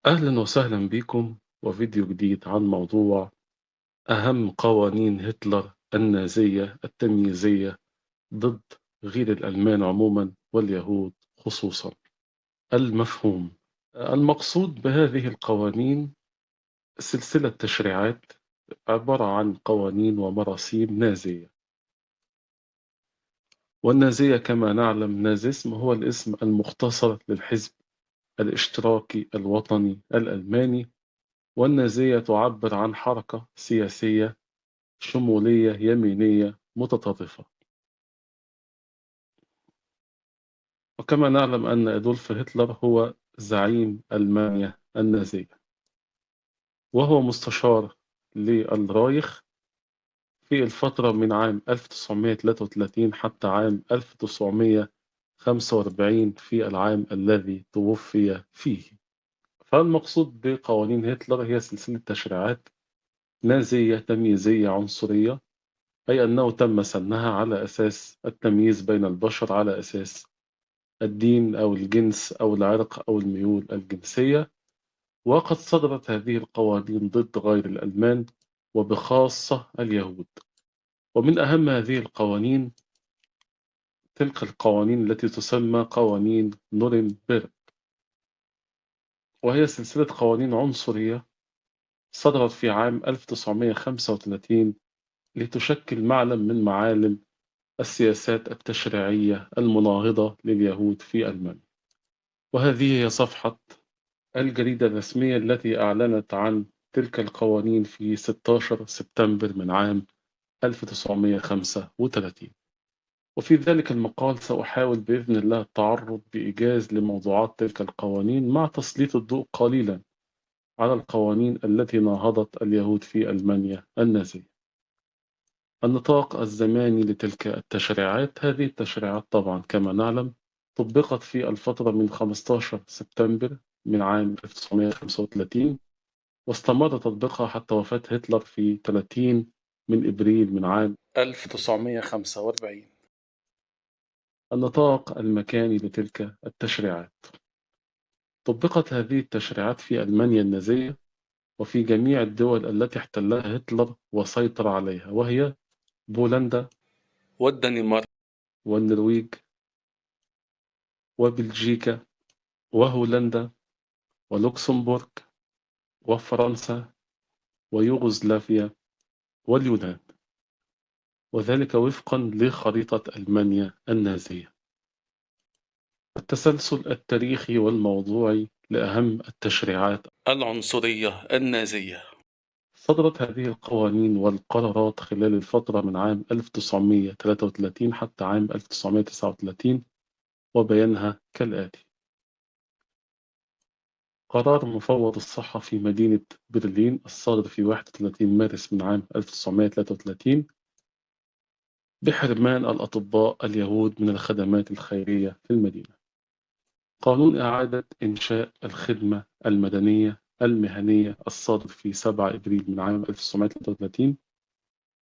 أهلا وسهلا بكم وفيديو جديد عن موضوع أهم قوانين هتلر النازية التمييزية ضد غير الألمان عموما واليهود خصوصا. المفهوم: المقصود بهذه القوانين سلسلة تشريعات عبارة عن قوانين ومراسيم نازية. والنازية كما نعلم نازيسم هو الاسم المختصر للحزب الاشتراكي الوطني الألماني، والنازية تعبر عن حركة سياسية شمولية يمينية متطرفة. وكما نعلم أن أدولف هتلر هو زعيم ألمانيا النازية، وهو مستشار للرايخ في الفترة من عام 1933 حتى عام 1945 في العام الذي توفي فيه. فالمقصود بقوانين هتلر هي سلسلة تشريعات نازية تمييزية عنصرية، أي أنه تم سنها على أساس التمييز بين البشر على أساس الدين أو الجنس أو العرق أو الميول الجنسية. وقد صدرت هذه القوانين ضد غير الألمان وبخاصة اليهود. ومن أهم هذه القوانين تلك القوانين التي تسمى قوانين نورنبرغ، وهي سلسلة قوانين عنصرية صدرت في عام 1935 لتشكل معلم من معالم السياسات التشريعية المناهضة لليهود في ألمانيا. وهذه هي صفحة الجريدة الرسمية التي أعلنت عن تلك القوانين في 16 سبتمبر من عام 1935. وفي ذلك المقال سأحاول بإذن الله التعرض بإيجاز لموضوعات تلك القوانين مع تسليط الضوء قليلا على القوانين التي ناهضت اليهود في ألمانيا النازية. النطاق الزماني لتلك التشريعات: هذه التشريعات طبعا كما نعلم طبقت في الفترة من 15 سبتمبر من عام 1935، واستمر تطبيقها حتى وفاة هتلر في 30 من إبريل من عام 1945. النطاق المكاني لتلك التشريعات: طبقت هذه التشريعات في ألمانيا النازية وفي جميع الدول التي احتلها هتلر وسيطر عليها، وهي بولندا والدنمارك والنرويج وبلجيكا وهولندا ولوكسمبورغ وفرنسا ويوغوسلافيا واليونان، وذلك وفقا لخريطة ألمانيا النازية. التسلسل التاريخي والموضوعي لأهم التشريعات العنصرية النازية: صدرت هذه القوانين والقرارات خلال الفترة من عام 1933 حتى عام 1939، وبيانها كالآتي: قرار مفوض الصحة في مدينة برلين الصادر في 31 مارس من عام 1933 بحرمان الأطباء اليهود من الخدمات الخيرية في المدينة. قانون إعادة إنشاء الخدمة المدنية المهنية الصادر في 7 إبريل من عام 1933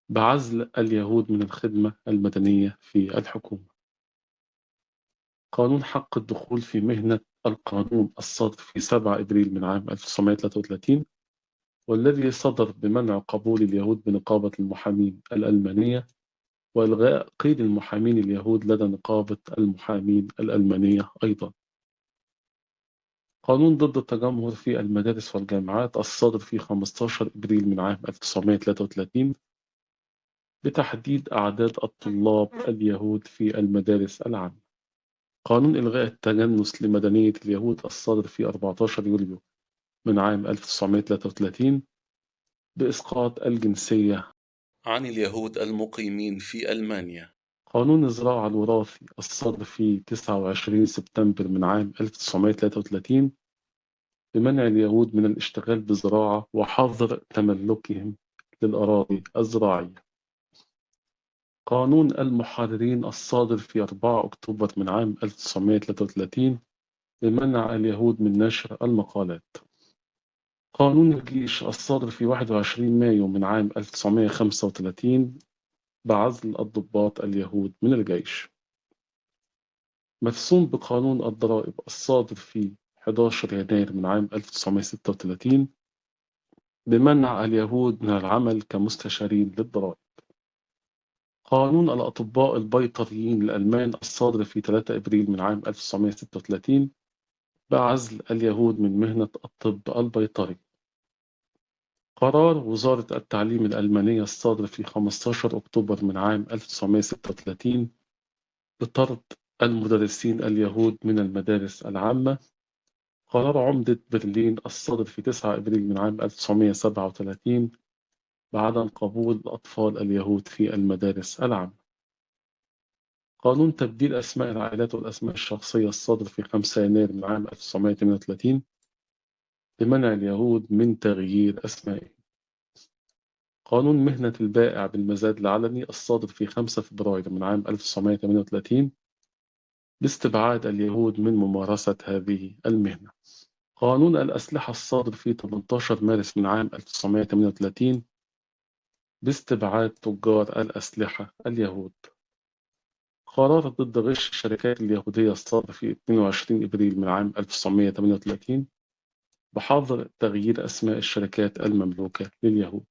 بعزل اليهود من الخدمة المدنية في الحكومة. قانون حق الدخول في مهنة القانون الصادر في 7 إبريل من عام 1933، والذي صدر بمنع قبول اليهود بنقابة المحامين الألمانية وإلغاء قيد المحامين اليهود لدى نقابة المحامين الألمانية أيضا. قانون ضد التجمهر في المدارس والجامعات الصادر في 15 إبريل من عام 1933 بتحديد أعداد الطلاب اليهود في المدارس العامة. قانون إلغاء التجنس لمدنية اليهود الصادر في 14 يوليو من عام 1933 بإسقاط الجنسية عن اليهود المقيمين في ألمانيا. قانون الزراعة الوراثي الصادر في 29 سبتمبر من عام 1933 بمنع اليهود من الاشتغال بزراعة وحظر تملكهم للأراضي الزراعية. قانون المحررين الصادر في 4 أكتوبر من عام 1933 بمنع اليهود من نشر المقالات. قانون الجيش الصادر في 21 مايو من عام 1935 بعزل الضباط اليهود من الجيش. مرسوم بقانون الضرائب الصادر في 11 يناير من عام 1936 بمنع اليهود من العمل كمستشارين للضرائب. قانون الأطباء البيطريين الألمان الصادر في 3 إبريل من عام 1936 بعزل اليهود من مهنة الطب البيطري. قرار وزارة التعليم الألمانية الصادر في 15 أكتوبر من عام 1936 بطرد المدرسين اليهود من المدارس العامة. قرار عمدة برلين الصادر في 9 إبريل من عام 1937 بعدم قبول الأطفال اليهود في المدارس العامة. قانون تبديل أسماء العائلات والأسماء الشخصية الصادر في 5 يناير من عام 1938 بمنع اليهود من تغيير أسمائهم. قانون مهنة البائع بالمزاد العلني الصادر في 5 فبراير من عام 1938 باستبعاد اليهود من ممارسة هذه المهنة. قانون الأسلحة الصادر في 18 مارس من عام 1938 باستبعاد تجار الأسلحة اليهود. قرار ضد غش الشركات اليهودية الصادر في 22 إبريل من عام 1938 بحظر تغيير أسماء الشركات المملوكة لليهود.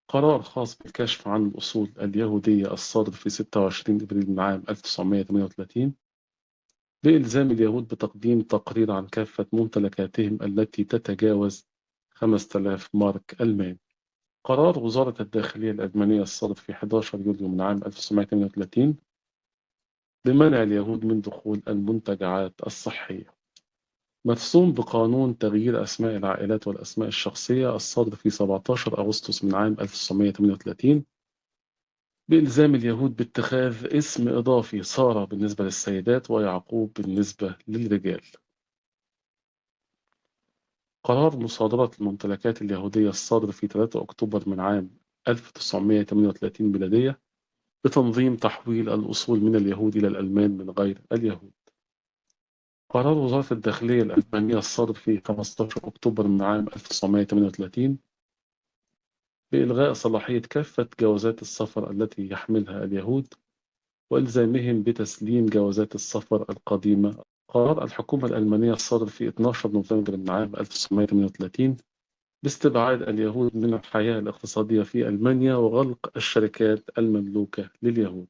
قرار خاص بالكشف عن الأصول اليهودية الصادر في 26 إبريل من عام 1938 بإلزام اليهود بتقديم تقرير عن كافة ممتلكاتهم التي تتجاوز 5000 مارك ألماني. قرار وزارة الداخلية الألمانية الصادر في 11 يوليو من عام 1938 بمنع اليهود من دخول المنتجعات الصحية. مرسوم بقانون تغيير أسماء العائلات والأسماء الشخصية الصادر في 17 أغسطس من عام 1938 بإلزام اليهود باتخاذ اسم إضافي سارة بالنسبة للسيدات ويعقوب بالنسبة للرجال. قرار مصادرة الممتلكات اليهودية الصادر في 3 أكتوبر من عام 1938 ميلادية بتنظيم تحويل الأصول من اليهود إلى الألمان من غير اليهود. قرار وزارة الداخلية الألمانية الصادر في 15 أكتوبر من عام 1938 بإلغاء صلاحية كافة جوازات السفر التي يحملها اليهود وإلزامهم بتسليم جوازات السفر القديمة. قرار الحكومة الألمانية الصادر في 12 نوفمبر من عام 1938 باستبعاد اليهود من الحياة الاقتصادية في ألمانيا وغلق الشركات المملوكة لليهود.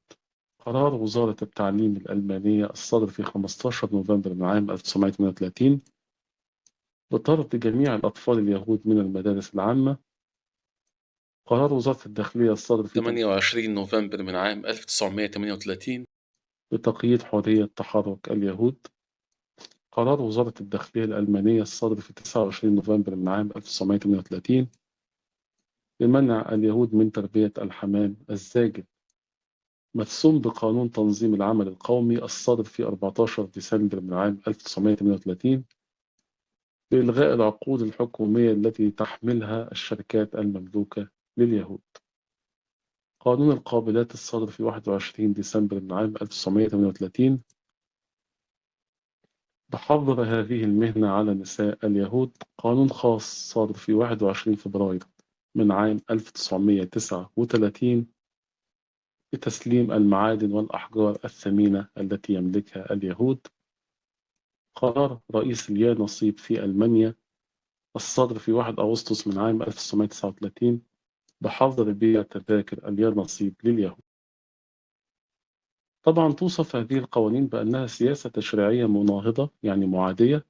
قرار وزارة التعليم الألمانية الصادر في 15 نوفمبر من عام 1938 بطرد جميع الأطفال اليهود من المدارس العامة. قرار وزارة الداخلية الصادر في 28 نوفمبر من عام 1938 بتقييد حرية تحرك اليهود. قرار وزارة الداخلية الألمانية الصادر في 29 نوفمبر من عام 1938 بمنع اليهود من تربية الحمام الزاجل. مرسوم بقانون تنظيم العمل القومي الصادر في 14 ديسمبر من عام 1938 بإلغاء العقود الحكومية التي تحملها الشركات المملوكة لليهود. قانون القابلات الصادر في 21 ديسمبر من عام 1938 بحظر هذه المهنة على نساء اليهود. قانون خاص صادر في 21 فبراير من عام 1939 بتسليم المعادن والأحجار الثمينة التي يملكها اليهود. قرار رئيس اليانصيب في ألمانيا الصادر في 1 أغسطس من عام 1939 بحظر بيع تذاكر اليانصيب لليهود. طبعا توصف هذه القوانين بأنها سياسة تشريعية مناهضة يعني معادية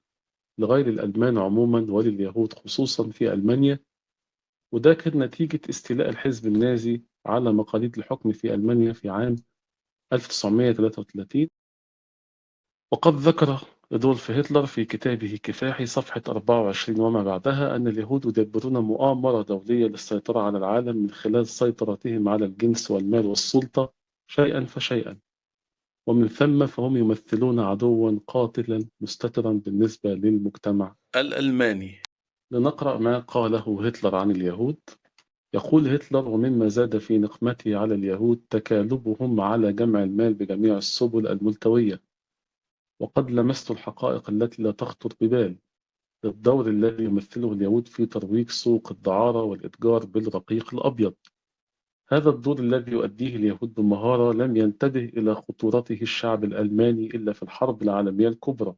لغير الألمان عموما ولليهود خصوصا في ألمانيا، وده كان نتيجة استيلاء الحزب النازي على مقاليد الحكم في ألمانيا في عام 1933. وقد ذكر أدولف هتلر في كتابه كفاحي صفحة 24 وما بعدها أن اليهود يدبرون مؤامرة دولية للسيطرة على العالم من خلال سيطرتهم على الجنس والمال والسلطة شيئا فشيئا، ومن ثم فهم يمثلون عدوا قاتلا مستترا بالنسبة للمجتمع الألماني. لنقرأ ما قاله هتلر عن اليهود. يقول هتلر: ومما زاد في نقمته على اليهود تكالبهم على جمع المال بجميع السبل الملتوية، وقد لمست الحقائق التي لا تخطر ببال للدور الذي يمثله اليهود في ترويج سوق الدعارة والإتجار بالرقيق الأبيض. هذا الدور الذي يؤديه اليهود بمهارة لم ينتبه إلى خطورته الشعب الألماني إلا في الحرب العالمية الكبرى.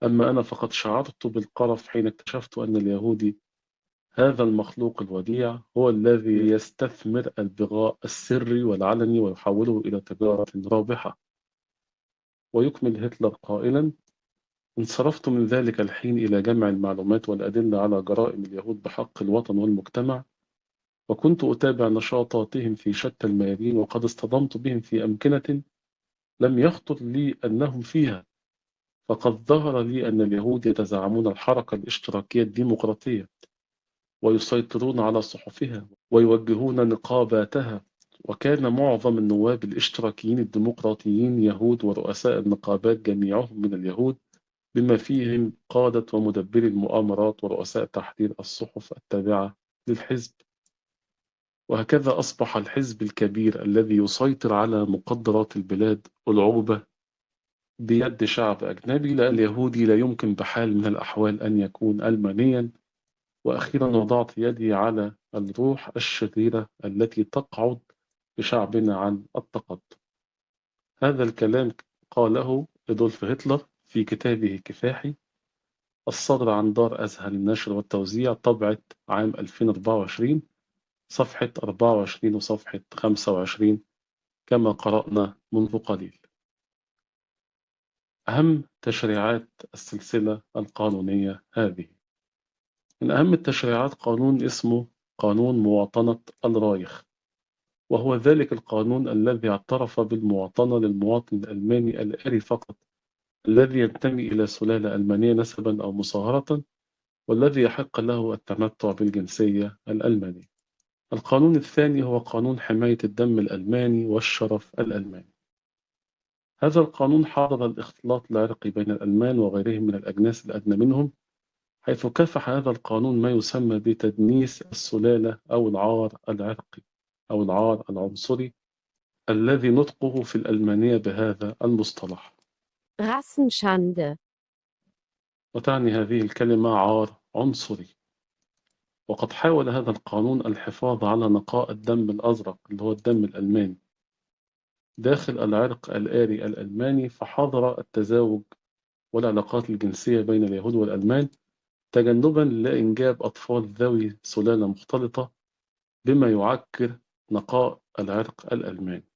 أما أنا فقد شعرت بالقرف حين اكتشفت أن اليهودي هذا المخلوق الوديع هو الذي يستثمر البغاء السري والعلني ويحوله إلى تجارة رابحة. ويكمل هتلر قائلا: انصرفت من ذلك الحين إلى جمع المعلومات والأدلة على جرائم اليهود بحق الوطن والمجتمع، وكنت أتابع نشاطاتهم في شتى الميادين، وقد اصطدمت بهم في أمكنة لم يخطر لي أنهم فيها. فقد ظهر لي أن اليهود يتزعمون الحركة الاشتراكية الديمقراطية، ويسيطرون على صحفها ويوجهون نقاباتها. وكان معظم النواب الاشتراكيين الديمقراطيين يهود، ورؤساء النقابات جميعهم من اليهود، بما فيهم قادة ومدبري المؤامرات ورؤساء تحرير الصحف التابعة للحزب. وهكذا أصبح الحزب الكبير الذي يسيطر على مقدرات البلاد ألعوبة بيد شعب أجنبي، لأن اليهودي لا يمكن بحال من الأحوال أن يكون ألمانيا. وأخيرا وضعت يدي على الروح الشريرة التي تقعد بشعبنا عن التقدم. هذا الكلام قاله أدولف هتلر في كتابه كفاحي، الصادر عن دار أزهر للنشر والتوزيع، طبعة عام 2024، صفحة 24 وصفحة 25، كما قرأنا منذ قليل. أهم تشريعات السلسلة القانونية هذه: من أهم التشريعات قانون اسمه قانون مواطنة الرايخ، وهو ذلك القانون الذي اعترف بالمواطنة للمواطن الألماني الآري فقط، الذي ينتمي إلى سلالة ألمانية نسبا أو مصاهرة، والذي يحق له التمتع بالجنسية الألمانية. القانون الثاني هو قانون حماية الدم الألماني والشرف الألماني. هذا القانون حظر الاختلاط العرقي بين الألمان وغيرهم من الأجناس الأدنى منهم، حيث كافح هذا القانون ما يسمى بتدنيس السلالة أو العار العرقي أو العار العنصري، الذي نطقه في الألمانية بهذا المصطلح. Rassenschande. وتعني هذه الكلمة عار عنصري. وقد حاول هذا القانون الحفاظ على نقاء الدم الأزرق اللي هو الدم الألماني داخل العرق الآري الألماني، فحظر التزاوج والعلاقات الجنسية بين اليهود والألمان، تجنبا لإنجاب أطفال ذوي سلالة مختلطة، بما يعكر نقاء العرق الألماني.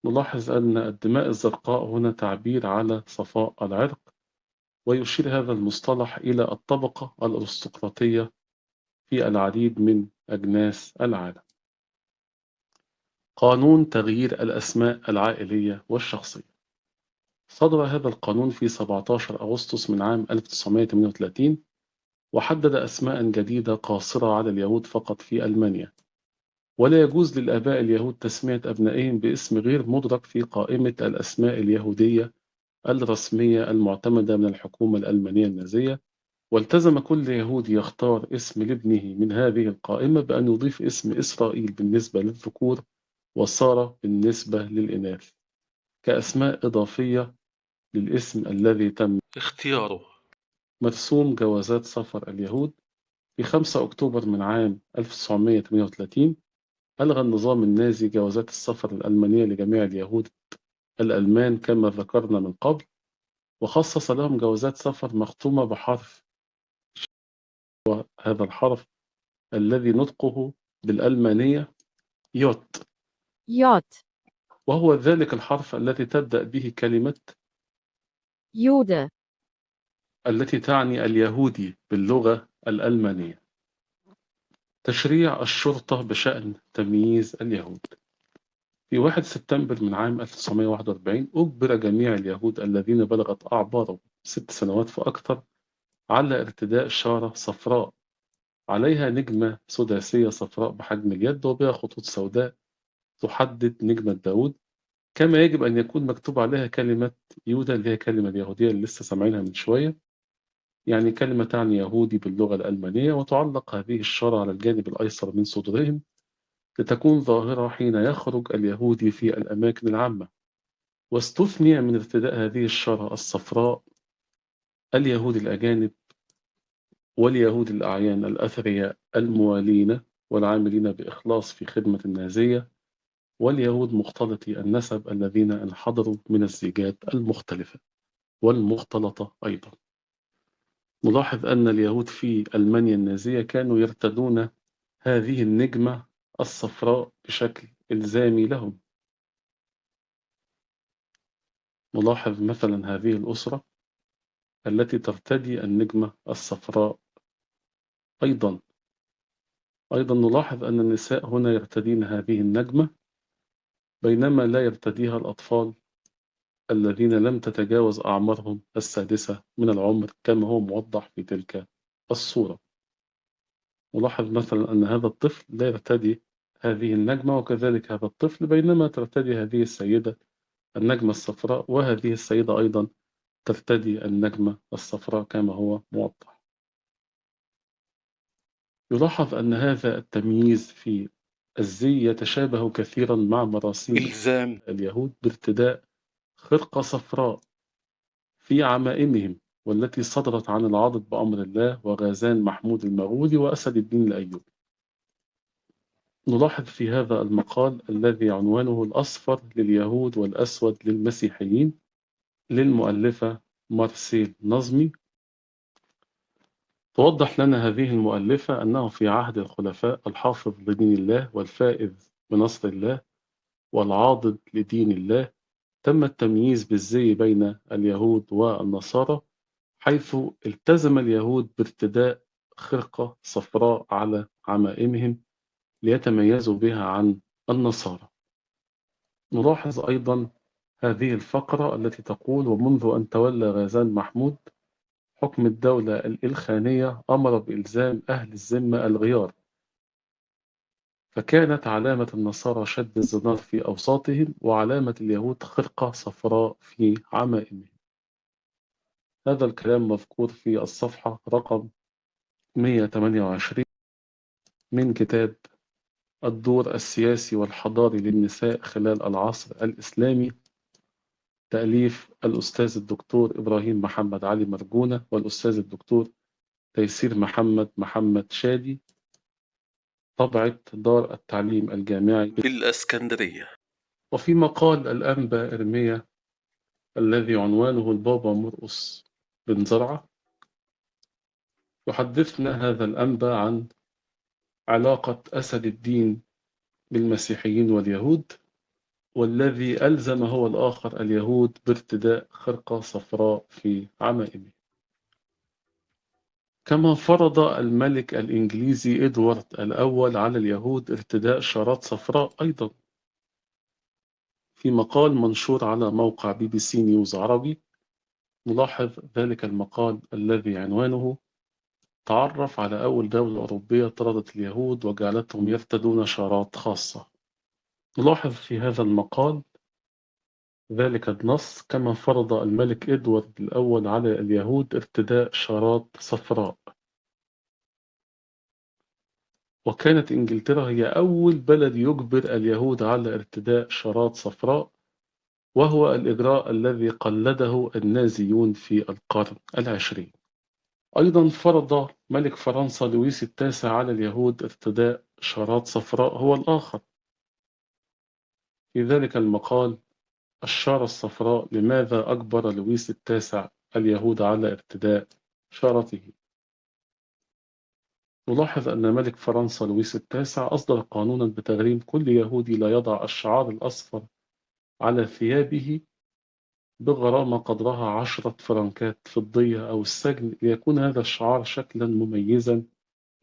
نلاحظ أن الدماء الزرقاء هنا تعبير على صفاء العرق، ويشير هذا المصطلح إلى الطبقة الأرستقراطية في العديد من أجناس العالم. قانون تغيير الأسماء العائلية والشخصية. صدر هذا القانون في 17 أغسطس من عام 1938، وحدد أسماء جديدة قاصرة على اليهود فقط في ألمانيا، ولا يجوز للآباء اليهود تسمية أبنائهم باسم غير مدرك في قائمة الأسماء اليهودية الرسمية المعتمدة من الحكومة الألمانية النازية. والتزم كل يهودي يختار اسم لابنه من هذه القائمة بأن يضيف اسم إسرائيل بالنسبة للذكور، وسارة بالنسبة للإناث، كأسماء إضافية للاسم الذي تم اختياره. مرسوم جوازات سفر اليهود. في 5 أكتوبر من عام 1938 ألغى النظام النازي جوازات السفر الألمانية لجميع اليهود الألمان كما ذكرنا من قبل، وخصص لهم جوازات سفر مختومة بحرف، هذا الحرف الذي نطقه بالألمانية يوت، J. وهو ذلك الحرف الذي تبدأ به كلمة Jude. التي تعني اليهودي باللغة الألمانية. تشريع الشرطة بشأن تمييز اليهود. في 1 سبتمبر من عام 1941 أجبر جميع اليهود الذين بلغت أعمارهم 6 سنوات فأكثر على ارتداء شارة صفراء عليها نجمة سداسية صفراء بحجم اليد وبها خطوط سوداء تحدد نجمة داود، كما يجب أن يكون مكتوب عليها كلمة يودا اللي هي كلمة اليهودية اللي لسه سامعينها من شوية، يعني كلمة تعني يهودي باللغة الألمانية، وتعلق هذه الشارة على الجانب الأيسر من صدرهم لتكون ظاهرة حين يخرج اليهودي في الأماكن العامة. واستثني من ارتداء هذه الشارة الصفراء اليهود الأجانب واليهود الأعيان الأثرياء الموالين والعاملين بإخلاص في خدمة النازية، واليهود مختلطي النسب الذين انحدروا من الزيجات المختلفة. والمختلطة أيضا. نلاحظ أن اليهود في ألمانيا النازية كانوا يرتدون هذه النجمة الصفراء بشكل إلزامي لهم. نلاحظ مثلا هذه الأسرة التي ترتدي النجمة الصفراء أيضا. نلاحظ أن النساء هنا يرتدين هذه النجمة، بينما لا يرتديها الأطفال الذين لم تتجاوز أعمارهم 6 من العمر كما هو موضح في تلك الصورة. نلاحظ مثلا أن هذا الطفل لا يرتدي هذه النجمة، وكذلك هذا الطفل، بينما ترتدي هذه السيدة النجمة الصفراء، وهذه السيدة أيضا ترتدي النجمة الصفراء كما هو موضح. يلاحظ أن هذا التمييز في الزي يتشابه كثيرا مع مراسيم إلزام اليهود بارتداء خرقة صفراء في عمائمهم، والتي صدرت عن العاضد بأمر الله وغازان محمود المغولي وأسد الدين الأيوبي. نلاحظ في هذا المقال الذي عنوانه الأصفر لليهود والأسود للمسيحيين للمؤلفة مارسيل نظمي، توضح لنا هذه المؤلفة أنه في عهد الخلفاء الحافظ لدين الله والفائز بنصر الله والعاضد لدين الله تم التمييز بالزي بين اليهود والنصارى، حيث التزم اليهود بارتداء خرقة صفراء على عمائمهم ليتميزوا بها عن النصارى. نلاحظ أيضا هذه الفقرة التي تقول: ومنذ أن تولى غازان محمود حكم الدولة الإلخانية أمر بإلزام أهل الذمة الغيار، فكانت علامة النصارى شد الزنار في أوساطهم، وعلامة اليهود خرقة صفراء في عمائمهم. هذا الكلام مذكور في الصفحة رقم 128 من كتاب الدور السياسي والحضاري للنساء خلال العصر الإسلامي، تأليف الأستاذ الدكتور إبراهيم محمد علي مرجونة والأستاذ الدكتور تيسير محمد شادي، طبعة دار التعليم الجامعي بالإسكندرية. وفي مقال الأنبا إرميا الذي عنوانه البابا مرقس بن زرعة، يحدثنا هذا الأنبا عن علاقة أسد الدين بالمسيحيين واليهود، والذي ألزم هو الآخر اليهود بارتداء خرقة صفراء في عمائمه، كما فرض الملك الإنجليزي إدوارد الأول على اليهود ارتداء شارات صفراء أيضا. في مقال منشور على موقع BBC نيوز عربي نلاحظ ذلك المقال الذي عنوانه تعرف على أول دولة أوروبية طردت اليهود وجعلتهم يرتدون شارات خاصة. نلاحظ في هذا المقال ذلك النص: كما فرض الملك إدوارد الأول على اليهود ارتداء شارات صفراء. وكانت إنجلترا هي أول بلد يجبر اليهود على ارتداء شارات صفراء، وهو الإجراء الذي قلده النازيون في القرن العشرين. أيضا فرض ملك فرنسا لويس التاسع على اليهود ارتداء شارات صفراء هو الآخر. في ذلك المقال: الشارة الصفراء، لماذا أجبر لويس التاسع اليهود على ارتداء شارته؟ نلاحظ أن ملك فرنسا لويس التاسع أصدر قانونا بتغريم كل يهودي لا يضع الشعار الأصفر على ثيابه بغرامة قدرها 10 فرنكات فضية أو السجن، ليكون هذا الشعار شكلا مميزا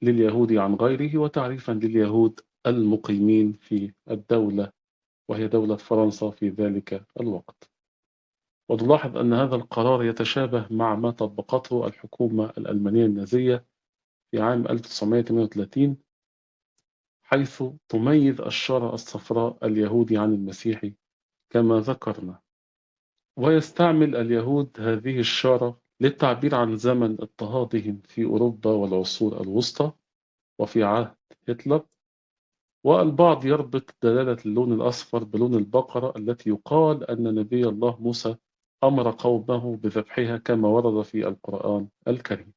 لليهود عن غيره وتعريفا لليهود المقيمين في الدولة وهي دولة فرنسا في ذلك الوقت. ونلاحظ أن هذا القرار يتشابه مع ما طبقته الحكومة الألمانية النازية في عام 1938، حيث تميز الشارة الصفراء اليهودي عن المسيحي كما ذكرنا. ويستعمل اليهود هذه الشارة للتعبير عن زمن اضطهادهم في أوروبا والعصور الوسطى وفي عهد هتلر. والبعض يربط دلالة اللون الأصفر بلون البقرة التي يقال أن نبي الله موسى أمر قومه بذبحها كما ورد في القرآن الكريم.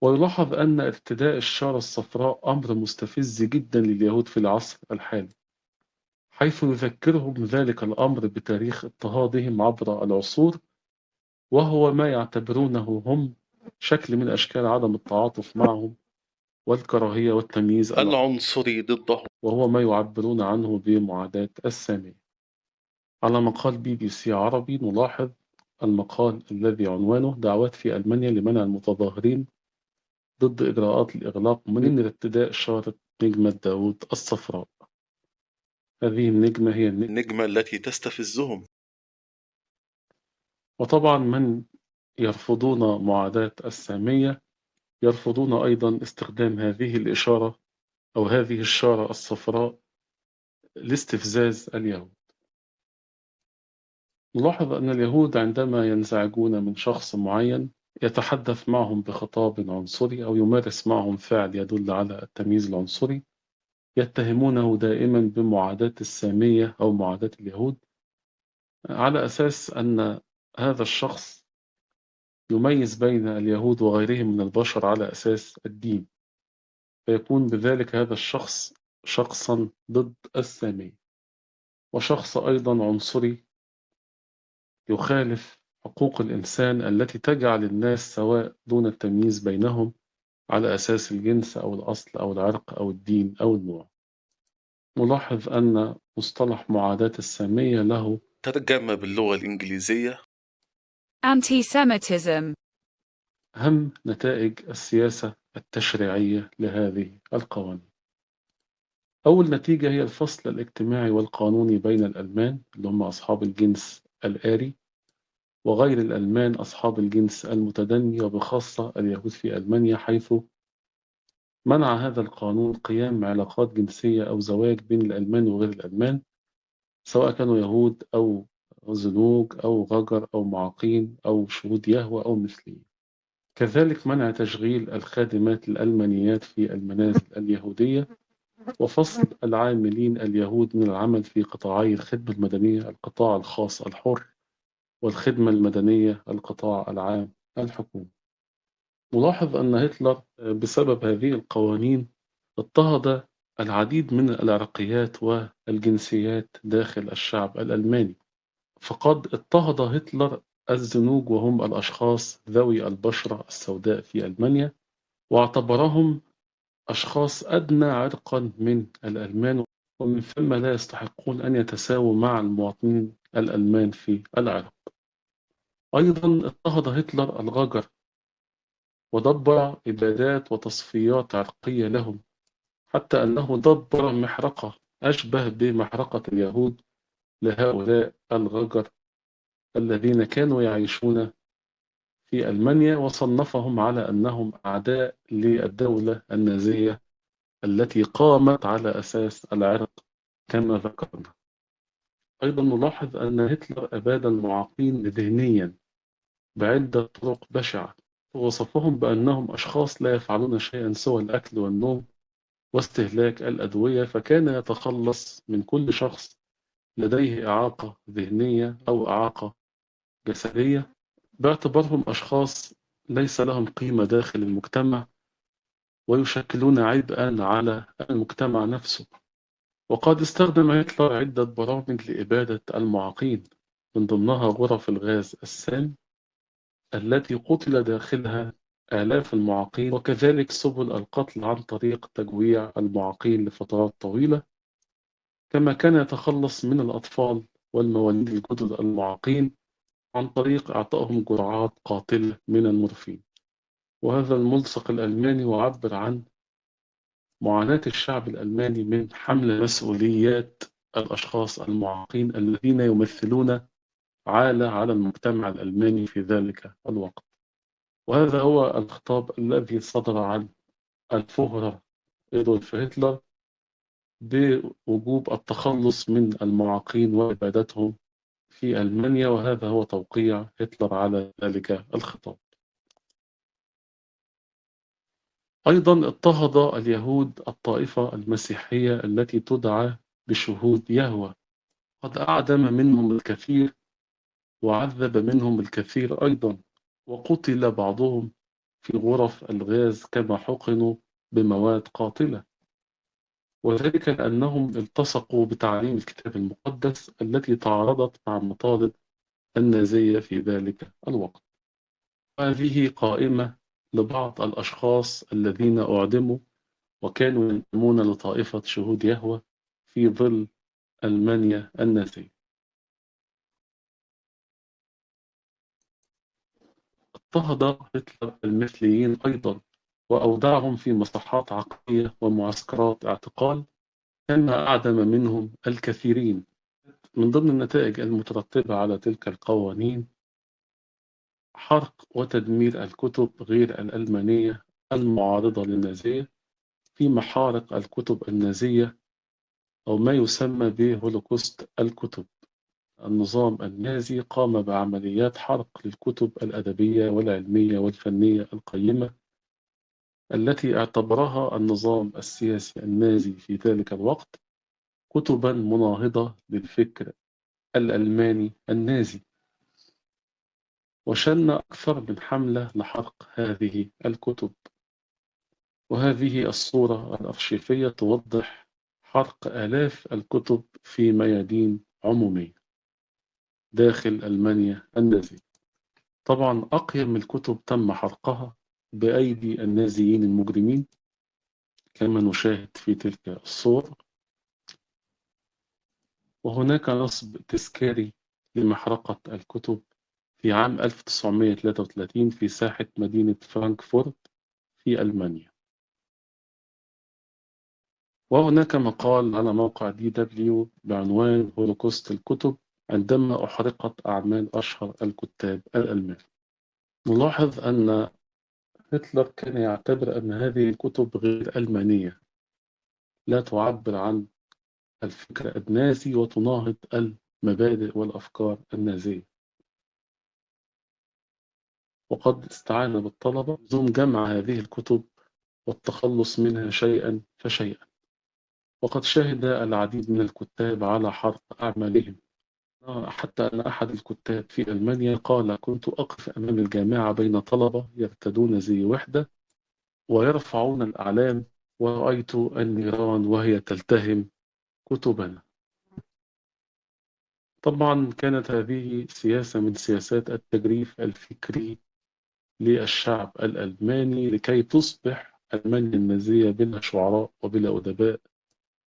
ويلاحظ أن ارتداء الشارة الصفراء أمر مستفز جدا لليهود في العصر الحالي، حيث يذكرهم ذلك الأمر بتاريخ اضطهادهم عبر العصور، وهو ما يعتبرونه هم شكل من أشكال عدم التعاطف معهم والكراهية والتمييز العنصري ضدهم. وهو ما يعبرون عنه بمعاداة السامية. على مقال BBC عربي نلاحظ المقال الذي عنوانه دعوات في ألمانيا لمنع المتظاهرين ضد إجراءات الإغلاق من ارتداء شارة نجمة داوود الصفراء. هذه النجمة هي النجمة التي تستفزهم. وطبعا من يرفضون معاداة السامية يرفضون أيضا استخدام هذه الإشارة أو هذه الشارة الصفراء لاستفزاز اليهود. نلاحظ أن اليهود عندما ينزعجون من شخص معين يتحدث معهم بخطاب عنصري أو يمارس معهم فعل يدل على التمييز العنصري، يتهمونه دائما بمعاداة السامية أو معاداة اليهود، على أساس أن هذا الشخص يميز بين اليهود وغيرهم من البشر على أساس الدين، فيكون بذلك هذا الشخص شخصا ضد السامية، وشخص أيضا عنصري يخالف حقوق الإنسان التي تجعل الناس سواء دون التمييز بينهم على أساس الجنس أو الأصل أو العرق أو الدين أو النوع. نلاحظ أن مصطلح معاداة السامية له ترجمة باللغة الإنجليزية Anti-Semitism. أهم نتائج السياسة التشريعية لهذه القوانين. أول نتيجة هي الفصل الاجتماعي والقانوني بين الألمان اللي هم أصحاب الجنس الآري وغير الألمان أصحاب الجنس المتدني، وبخاصة اليهود في ألمانيا، حيث منع هذا القانون قيام علاقات جنسية أو زواج بين الألمان وغير الألمان، سواء كانوا يهود أو زنوج أو غجر أو معاقين أو شهود يهوى أو مثليين. كذلك منع تشغيل الخادمات الألمانيات في المنازل اليهودية، وفصل العاملين اليهود من العمل في قطاعي الخدمة المدنية القطاع الخاص الحر والخدمة المدنية القطاع العام الحكومي. نلاحظ أن هتلر بسبب هذه القوانين اضطهد العديد من العرقيات والجنسيات داخل الشعب الألماني، فقد اضطهد هتلر الزنوج وهم الأشخاص ذوي البشرة السوداء في ألمانيا، واعتبرهم أشخاص أدنى عرقا من الألمان، ومن ثم لا يستحقون أن يتساووا مع المواطنين الألمان في العرق. أيضا اضطهد هتلر الغجر ودبر إبادات وتصفيات عرقية لهم، حتى أنه دبر محرقة أشبه بمحرقة اليهود لهؤلاء الغجر الذين كانوا يعيشون في ألمانيا، وصنفهم على أنهم أعداء للدولة النازية التي قامت على أساس العرق كما ذكرنا. أيضا نلاحظ أن هتلر أباد المعاقين ذهنيا بعدة طرق بشعة، ووصفهم بأنهم أشخاص لا يفعلون شيئا سوى الأكل والنوم واستهلاك الأدوية، فكان يتخلص من كل شخص لديه إعاقة ذهنية أو إعاقة جسدية باعتبارهم أشخاص ليس لهم قيمة داخل المجتمع ويشكلون عبئا على المجتمع نفسه. وقد استخدم هتلر عدة برامج لإبادة المعاقين، من ضمنها غرف الغاز السام التي قتل داخلها آلاف المعاقين، وكذلك سبل القتل عن طريق تجويع المعاقين لفترات طويلة، كما كان يتخلص من الأطفال والمواليد الجدد المعاقين عن طريق إعطائهم جرعات قاتلة من المورفين. وهذا الملصق الألماني يعبر عن معاناة الشعب الألماني من حمل مسؤوليات الأشخاص المعاقين الذين يمثلون عالة على المجتمع الألماني في ذلك الوقت. وهذا هو الخطاب الذي صدر عن الفهرر إيدولف هتلر بوجوب التخلص من المعاقين وإبادتهم في ألمانيا، وهذا هو توقيع هتلر على ذلك الخطاب. أيضا اضطهد اليهود الطائفة المسيحية التي تدعى بشهود يهوه، قد أعدم منهم الكثير وعذب منهم الكثير أيضا، وقتل بعضهم في غرف الغاز كما حقنوا بمواد قاتلة. وذلك لأنهم التصقوا بتعاليم الكتاب المقدس التي تعارضت مع المطالب النازية في ذلك الوقت. هذه قائمة لبعض الأشخاص الذين أعدموا وكانوا ينتمون لطائفة شهود يهوه في ظل ألمانيا النازية. اضطهد هتلر المثليين أيضا وأودعهم في مصحات عقلية ومعسكرات اعتقال، كما أعدم منهم الكثيرين. من ضمن النتائج المترتبة على تلك القوانين حرق وتدمير الكتب غير الألمانية المعارضة للنازية في محارق الكتب النازية، أو ما يسمى بهولوكوست الكتب. النظام النازي قام بعمليات حرق للكتب الأدبية والعلمية والفنية القيمة التي اعتبرها النظام السياسي النازي في ذلك الوقت كتبا مناهضة للفكر الألماني النازي، وشن أكثر من حملة لحرق هذه الكتب. وهذه الصورة الأرشيفية توضح حرق آلاف الكتب في ميادين عمومية داخل ألمانيا النازية. طبعا أقيم الكتب تم حرقها بأيدي النازيين المجرمين كما نشاهد في تلك الصور. وهناك نصب تذكاري لمحرقة الكتب في عام 1933 في ساحة مدينة فرانكفورت في ألمانيا. وهناك مقال على موقع DW بعنوان هولوكوست الكتب عندما أحرقت أعمال أشهر الكتاب الألمان. نلاحظ أن هتلر كان يعتبر أن هذه الكتب غير ألمانية، لا تعبر عن الفكر النازي وتناهض المبادئ والأفكار النازية. وقد استعان بالطلبة ثم جمع هذه الكتب والتخلص منها شيئا فشيئا. وقد شهد العديد من الكتاب على حرق أعمالهم، حتى أن أحد الكتاب في ألمانيا قال: كنت أقف أمام الجامعة بين طلبة يرتدون زي وحدة ويرفعون الأعلام ورأيت النيران وهي تلتهم كتبنا. طبعا كانت هذه سياسة من سياسات التجريف الفكري للشعب الألماني لكي تصبح ألمانيا النازية بلا شعراء وبلا أدباء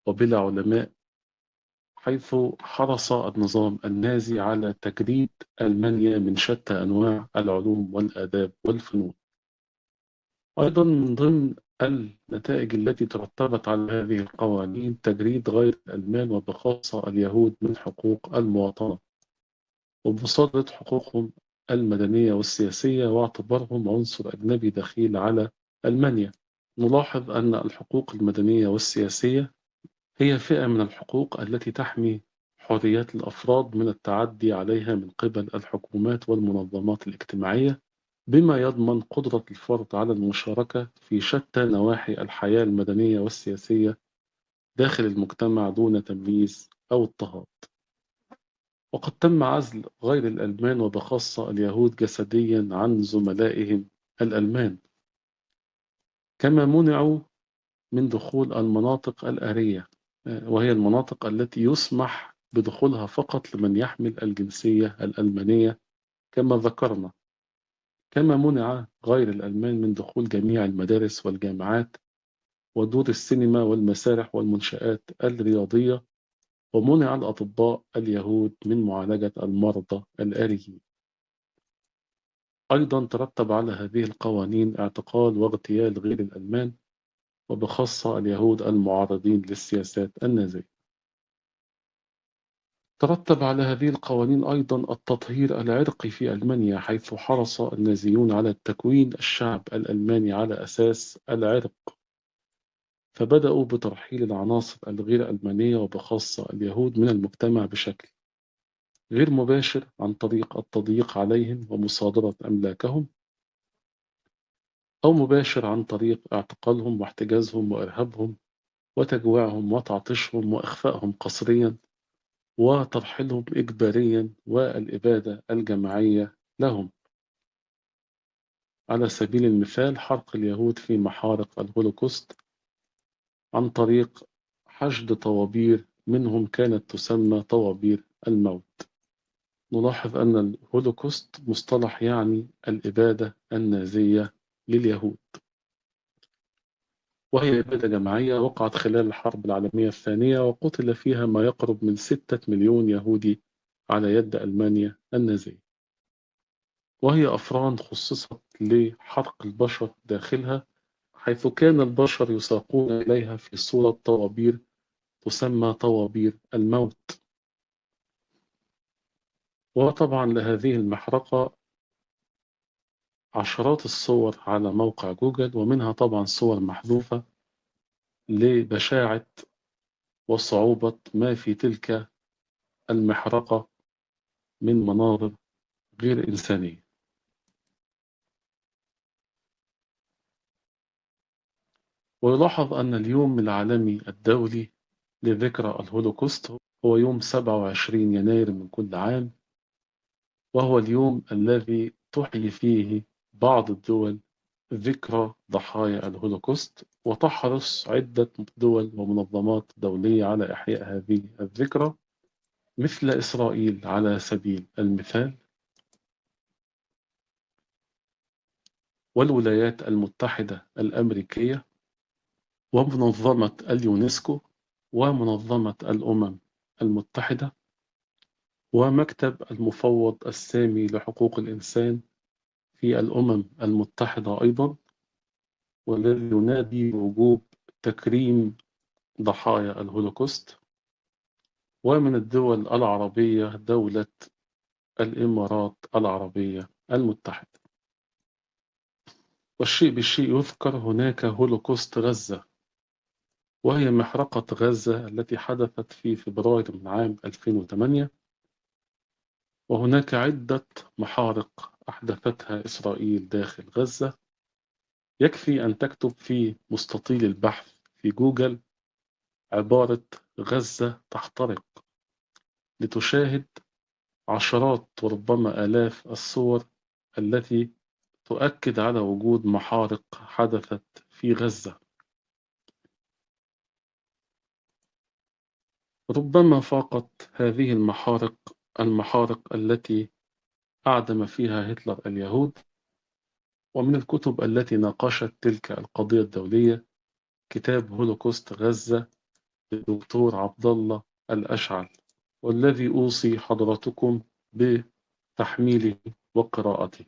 وبلا علماء، حيث حرص النظام النازي على تجريد ألمانيا من شتى أنواع العلوم والآداب والفنون. أيضا من ضمن النتائج التي ترتبت على هذه القوانين تجريد غير الألمان وبخاصة اليهود من حقوق المواطنة ومصادرة حقوقهم المدنية والسياسية واعتبارهم عنصر أجنبي دخيل على ألمانيا. نلاحظ أن الحقوق المدنية والسياسية هي فئة من الحقوق التي تحمي حريات الأفراد من التعدي عليها من قبل الحكومات والمنظمات الاجتماعية، بما يضمن قدرة الفرد على المشاركة في شتى نواحي الحياة المدنية والسياسية داخل المجتمع دون تمييز أو اضطهاد. وقد تم عزل غير الألمان وبخاصة اليهود جسديا عن زملائهم الألمان، كما منعوا من دخول المناطق الآرية، وهي المناطق التي يسمح بدخولها فقط لمن يحمل الجنسية الألمانية كما ذكرنا. كما منع غير الألمان من دخول جميع المدارس والجامعات ودور السينما والمسارح والمنشآت الرياضية، ومنع الأطباء اليهود من معالجة المرضى الآريين. أيضا ترتب على هذه القوانين اعتقال واغتيال غير الألمان وبخاصة اليهود المعارضين للسياسات النازية. ترتب على هذه القوانين أيضا التطهير العرقي في ألمانيا، حيث حرص النازيون على تكوين الشعب الألماني على أساس العرق، فبدأوا بترحيل العناصر الغير ألمانية وبخاصة اليهود من المجتمع بشكل غير مباشر عن طريق التضييق عليهم ومصادرة أملاكهم، أو مباشر عن طريق اعتقالهم واحتجازهم وإرهابهم وتجويعهم وتعطيشهم وإخفائهم قسريا وترحيلهم إجباريا والإبادة الجماعية لهم. على سبيل المثال حرق اليهود في محارق الهولوكوست عن طريق حشد طوابير منهم كانت تسمى طوابير الموت. نلاحظ أن الهولوكوست مصطلح يعني الإبادة النازية لليهود، وهي إبادة جماعية وقعت خلال الحرب العالمية الثانية، وقتل فيها ما يقرب من 6 مليون يهودي على يد ألمانيا النازية، وهي أفران خصصت لحرق البشر داخلها، حيث كان البشر يساقون إليها في صورة طوابير تسمى طوابير الموت. وطبعا لهذه المحرقة عشرات الصور على موقع جوجل، ومنها طبعا صور محذوفة لبشاعة وصعوبة ما في تلك المحرقة من مناظر غير إنسانية. ويلاحظ أن اليوم العالمي الدولي لذكرى الهولوكوست هو يوم 27 يناير من كل عام، وهو اليوم الذي تحيي فيه بعض الدول ذكرى ضحايا الهولوكوست، وتحرص عدة دول ومنظمات دولية على إحياء هذه الذكرى، مثل إسرائيل على سبيل المثال، والولايات المتحدة الأمريكية، ومنظمة اليونسكو، ومنظمة الأمم المتحدة، ومكتب المفوض السامي لحقوق الإنسان في الأمم المتحدة أيضا، والذي ينادي بوجوب تكريم ضحايا الهولوكوست. ومن الدول العربية دولة الإمارات العربية المتحدة. والشيء بالشيء يذكر، هناك هولوكوست غزة، وهي محرقة غزة التي حدثت في فبراير من عام 2008، وهناك عدة محارق أحدثتها إسرائيل داخل غزة. يكفي أن تكتب في مستطيل البحث في جوجل عبارة غزة تحترق لتشاهد عشرات وربما آلاف الصور التي تؤكد على وجود محارق حدثت في غزة. ربما فاقت هذه المحارق التي أعدم فيها هتلر اليهود. ومن الكتب التي ناقشت تلك القضية الدولية كتاب هولوكوست غزة للدكتور عبد الله الأشعل، والذي أوصي حضراتكم بتحميله وقراءته،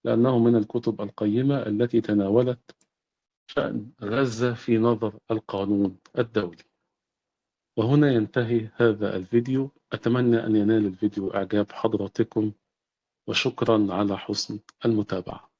لأنه من الكتب القيمة التي تناولت شأن غزة في نظر القانون الدولي. وهنا ينتهي هذا الفيديو. أتمنى أن ينال الفيديو إعجاب حضراتكم، وشكرا على حسن المتابعة.